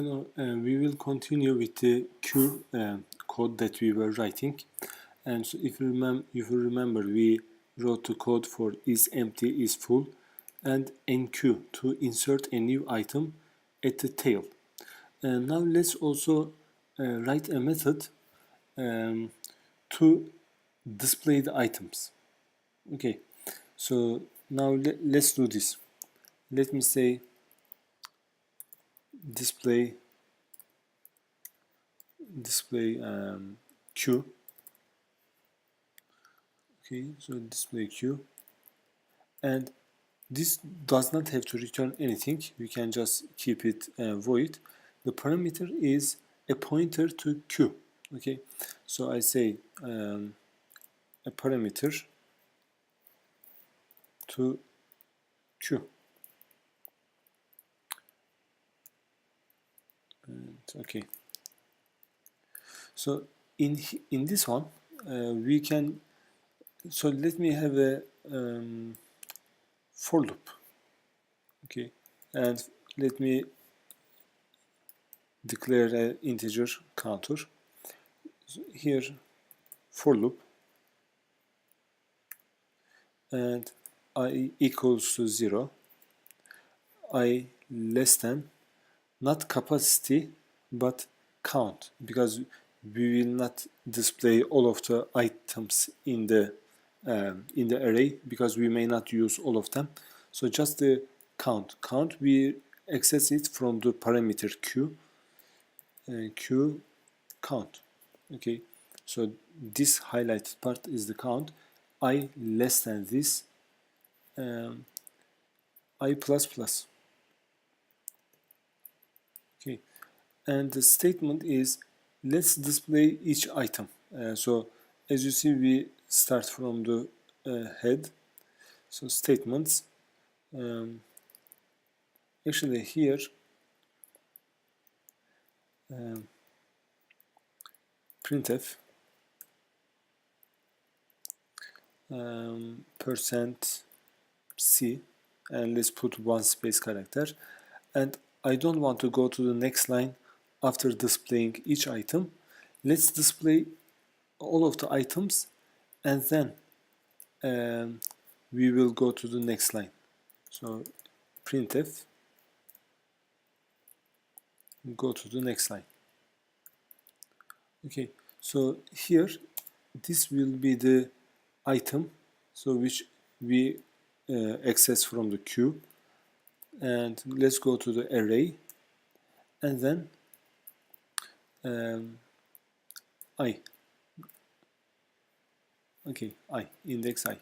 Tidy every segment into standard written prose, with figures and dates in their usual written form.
Hello, we will continue with the queue code that we were writing. And so if you remember, we wrote the code for is empty, is full, and enqueue to insert a new item at the tail. And now let's also write a method to display the items. Okay, so now let's do this. Let me say display queue. Okay, so display queue, and this does not have to return anything. We can just keep it void. The parameter is a pointer to queue. Okay, so I say a parameter to queue. And, okay, so in this one we can. So let me have a for loop. Okay, and let me declare an integer counter. So here for loop, and I equals to 0, I less than, not capacity but count, because we will not display all of the items in the array because we may not use all of them. So just the count we access it from the parameter q count. Okay, so this highlighted part is the count. I less than this, I plus plus. Okay, and the statement is let's display each item. So as you see, we start from the head. So statements, actually here printf %c, and let's put one space character, and I don't want to go to the next line after displaying each item. Let's display all of the items, and then we will go to the next line. So printf, go to the next line. Okay, so here this will be the item, so which we access from the queue, and let's go to the array, and then I. Okay, I, index I.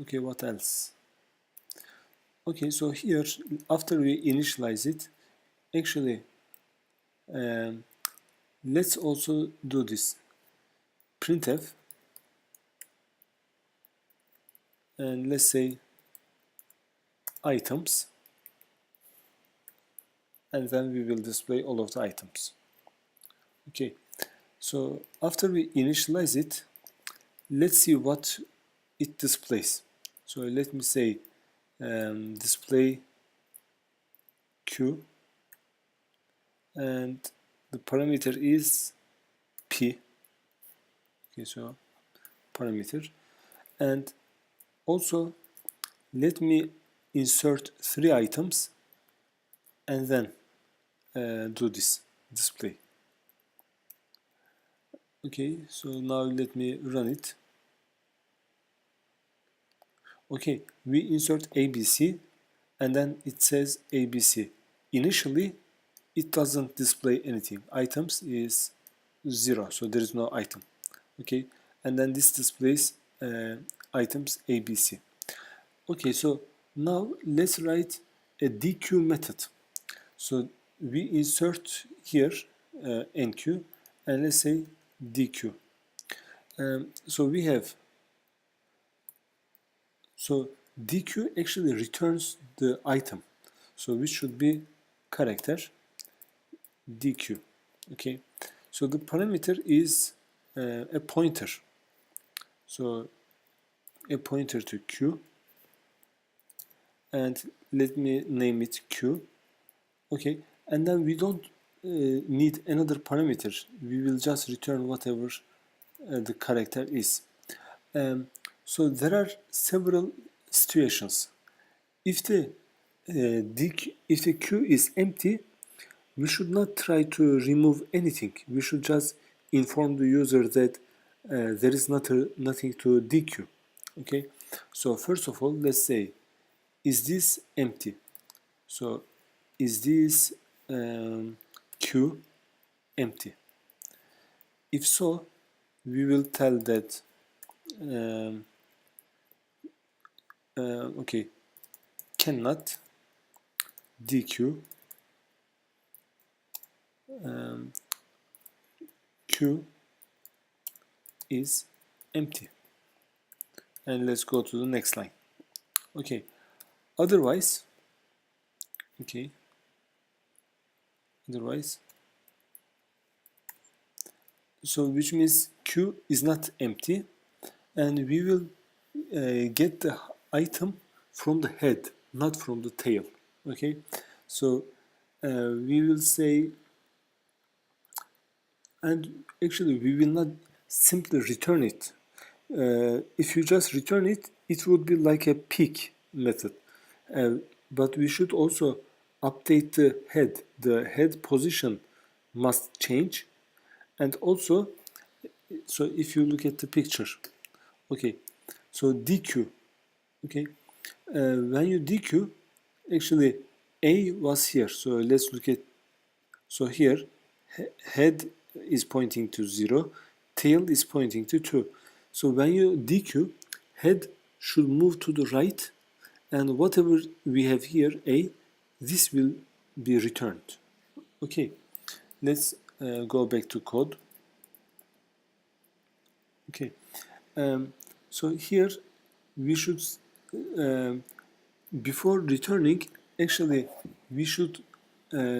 Okay, what else? Okay, so here after we initialize it, actually let's also do this printf, and let's say items, and then we will display all of the items. Okay, so after we initialize it, let's see what it displays. So let me say display q, and the parameter is p. Okay, so parameter, and also let me insert 3 items and then do this display. Okay, so now let me run it. Okay, we insert ABC, and then it says ABC. Initially it doesn't display anything. Items is 0, so there is no item. Okay, and then this displays items ABC. Okay, so now let's write a dequeue method. So we insert here enqueue, and let's say dequeue. So we have, so dequeue actually returns the item, so which should be character dequeue. Okay, so the parameter is a pointer, so a pointer to q, and let me name it q. Okay, and then we don't need another parameter. We will just return whatever the character is. So there are several situations. If the if the queue is empty, we should not try to remove anything. We should just inform the user that there is nothing to dequeue. Okay. So first of all, let's say, is this empty? So is this queue empty? If so, we will tell that um, okay, cannot dequeue queue is empty, and let's go to the next line. Okay, otherwise, okay, otherwise, so which means queue is not empty, and we will get the item from the head, not from the tail. Okay, so we will say, and actually we will not simply return it. If you just return it, it would be like a pick method. But we should also update the head. The head position must change. And also, so if you look at the picture, okay, so dequeue, okay, when you dequeue, actually A was here. So let's look at, so here, head is pointing to 0, tail is pointing to 2. So when you dequeue, head should move to the right, and whatever we have here, A, this will be returned. Okay, let's go back to code. Okay, so here we should, um, before returning, actually we should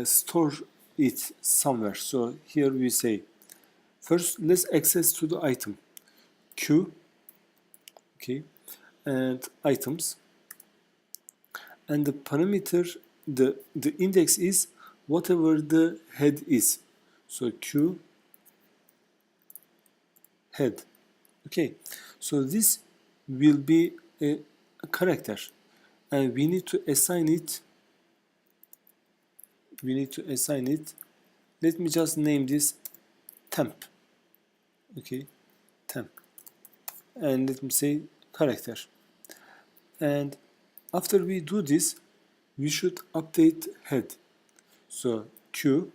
store it somewhere. So here we say, first let's access to the item queue, okay, and items, and the parameter, the index is whatever the head is. So queue head. Okay, so this will be a character, and we need to assign it. We need to assign it. Let me just name this temp. Okay, temp, and let me say character. And after we do this, we should update head. So queue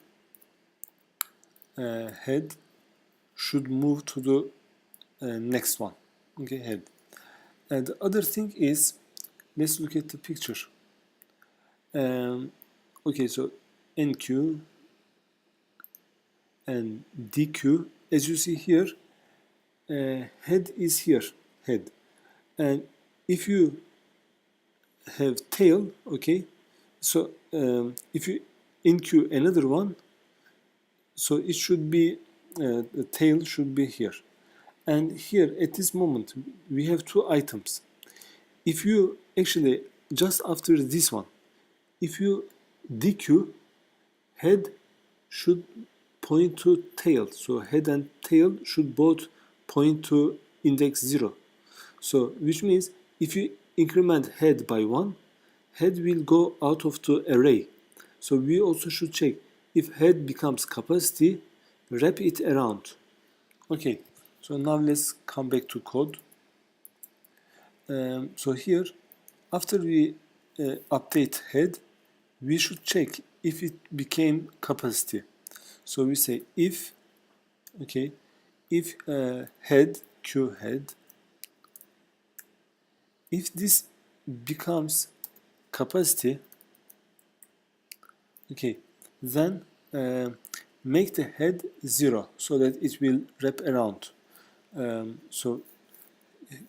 head should move to the next one. Okay, head. And the other thing is, let's look at the picture. Okay, so NQ and DQ, as you see here, head is here, head. And if you have tail, okay, so if you NQ another one, so it should be, the tail should be here. And here at this moment, we have two items. If you actually, just after this one, if you dequeue, head should point to tail. So head and tail should both point to index 0. So which means if you increment head by 1, head will go out of the array. So we also should check if head becomes capacity, wrap it around. Okay, so now let's come back to code. So here, after we update head, we should check if it became capacity. So we say if, okay, if head, queue head, if this becomes capacity, okay, then make the head 0 so that it will wrap around. So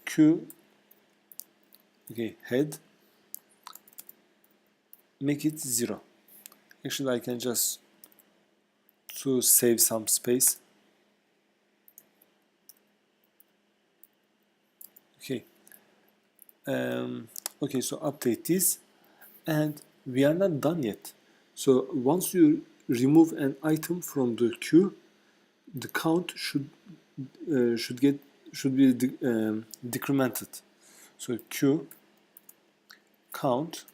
queue, okay, head, make it 0. Actually, I can just, to save some space. Okay. Okay, so update this, and we are not done yet. So once you remove an item from the queue, the count should be decremented. So queue count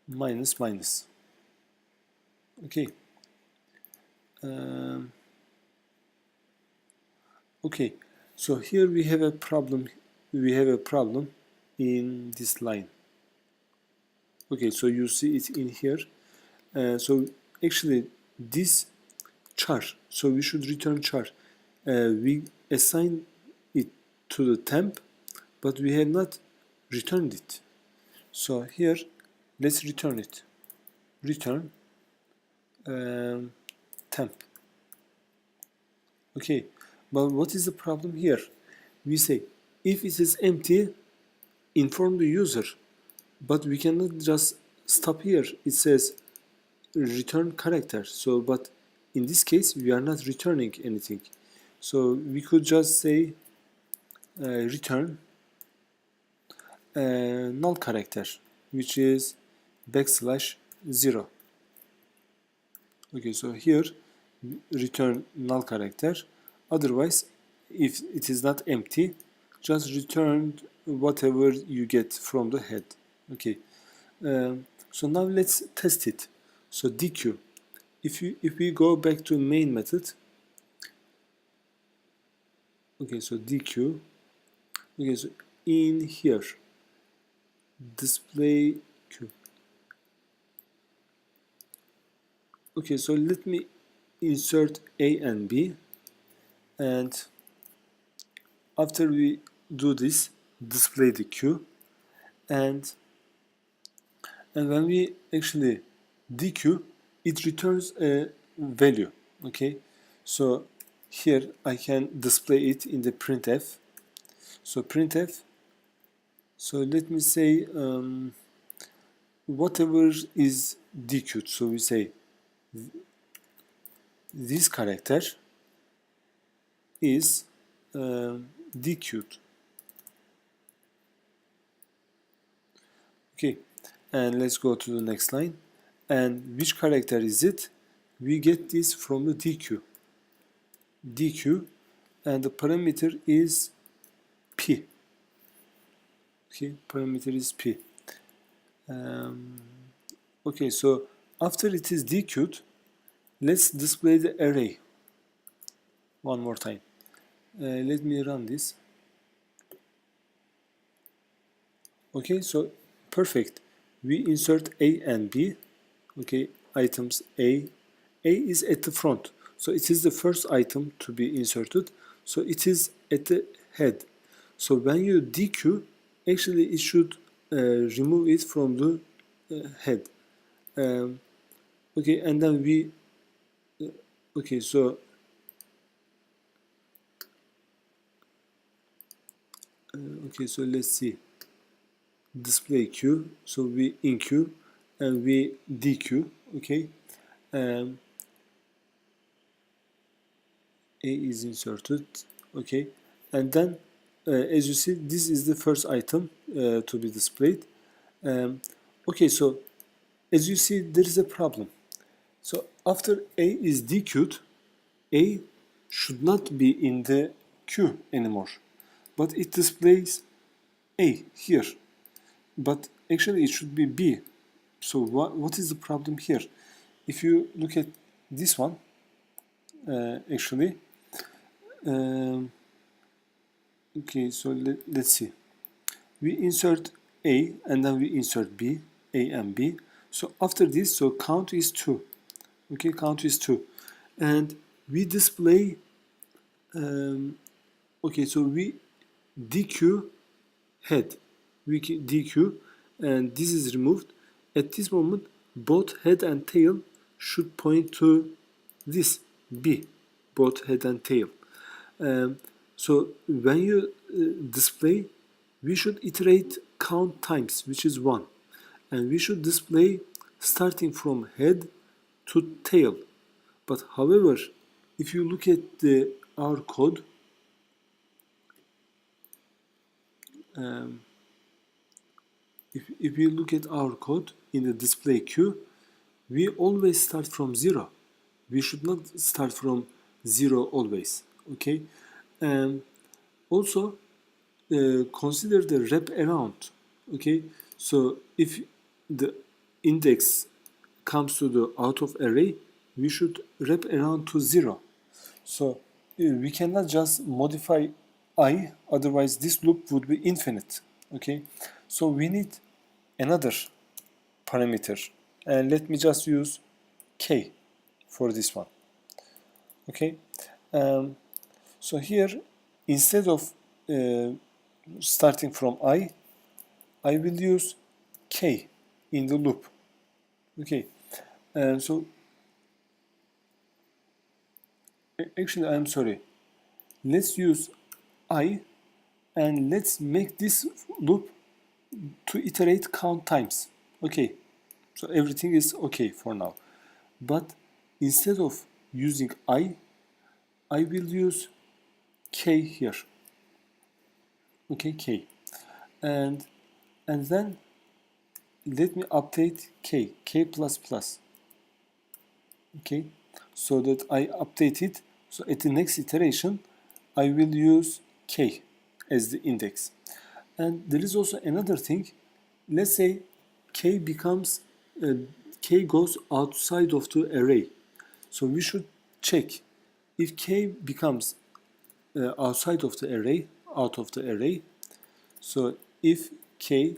minus minus. Okay. Okay. So here we have a problem. We have a problem in this line. Okay. So you see it in here. So actually this char. So we should return char. We assign it to the temp, but we have not returned it. So here, let's return it. Return temp. Okay, but what is the problem here? We say if it is empty, inform the user, but we cannot just stop here. It says return character. So, but in this case, we are not returning anything. So we could just say return null character, which is \0. Okay, so here return null character. Otherwise, if it is not empty, just return whatever you get from the head. Okay. So now let's test it. So dequeue. If we go back to main method. Okay, so dequeue. Okay, so in here, display queue. Okay, so let me insert A and B, and after we do this, display the queue, and when we actually dequeue, it returns a value. Okay, so here I can display it in the printf. So printf. So let me say whatever is dequeued. So we say this character is dequeued. Okay, and let's go to the next line. And which character is it? We get this from the dequeue. Dequeue, and the parameter is p. Okay, parameter is p. Okay, so after it is dequeued, let's display the array one more time. Let me run this. Okay, so perfect. We insert A and B. Okay, items A. A is at the front, so it is the first item to be inserted. So it is at the head. So when you dequeue, actually it should remove it from the head. Okay, and then we okay, so okay, so let's see. Display queue. So we enqueue and we dequeue. Okay, A is inserted. Okay, and then as you see, this is the first item to be displayed. Okay, so as you see, there is a problem. So after A is dequeued, A should not be in the queue anymore, but it displays A here. But actually it should be B. So what is the problem here? If you look at this one, actually, okay, so let's see. We insert A and then we insert B, A and B. So after this, so count is 2. Okay, count is 2. And we display, okay, so we dequeue head. We dequeue, and this is removed. At this moment, both head and tail should point to this B, both head and tail. So when you display, we should iterate count times, which is 1. And we should display starting from head to tail. But however, if you look at our code, if you look at our code in the display queue, we always start from 0. We should not start from 0 always. Okay. And also consider the wrap around. Okay. So if the index comes to the out of array, we should wrap around to 0. So we cannot just modify I, otherwise this loop would be infinite. Okay. So we need another parameter, and let me just use k for this one. Okay. um, so here, instead of starting from I will use k in the loop. Okay. So actually, I'm sorry, let's use I, and let's make this loop to iterate count times. Okay, so everything is okay for now. But instead of using I will use k here. Okay, k. And then let me update k plus plus. Okay, so that I update it. So at the next iteration, I will use k as the index. And there is also another thing. Let's say k becomes k goes outside of the array. So we should check if k becomes outside of the array, out of the array. So if k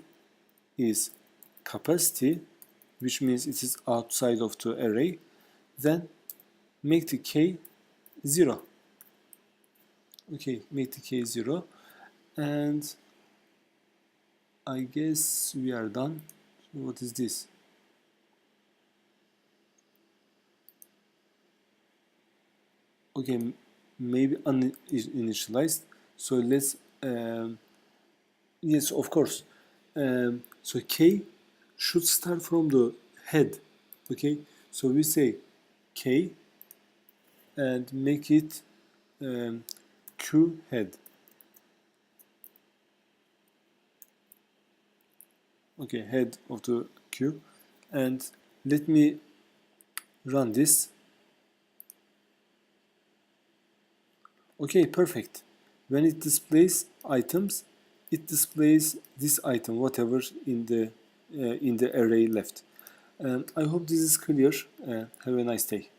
is capacity, which means it is outside of the array, then make the k 0. Okay, make the k 0. And I guess we are done. So what is this? Okay, maybe uninitialized. So let's, yes, of course. So k should start from the head. Okay, so we say k and make it q head. Okay, head of the q. And let me run this. Okay, perfect. When it displays items, it displays this item, whatever in the array left. I hope this is clear. Have a nice day.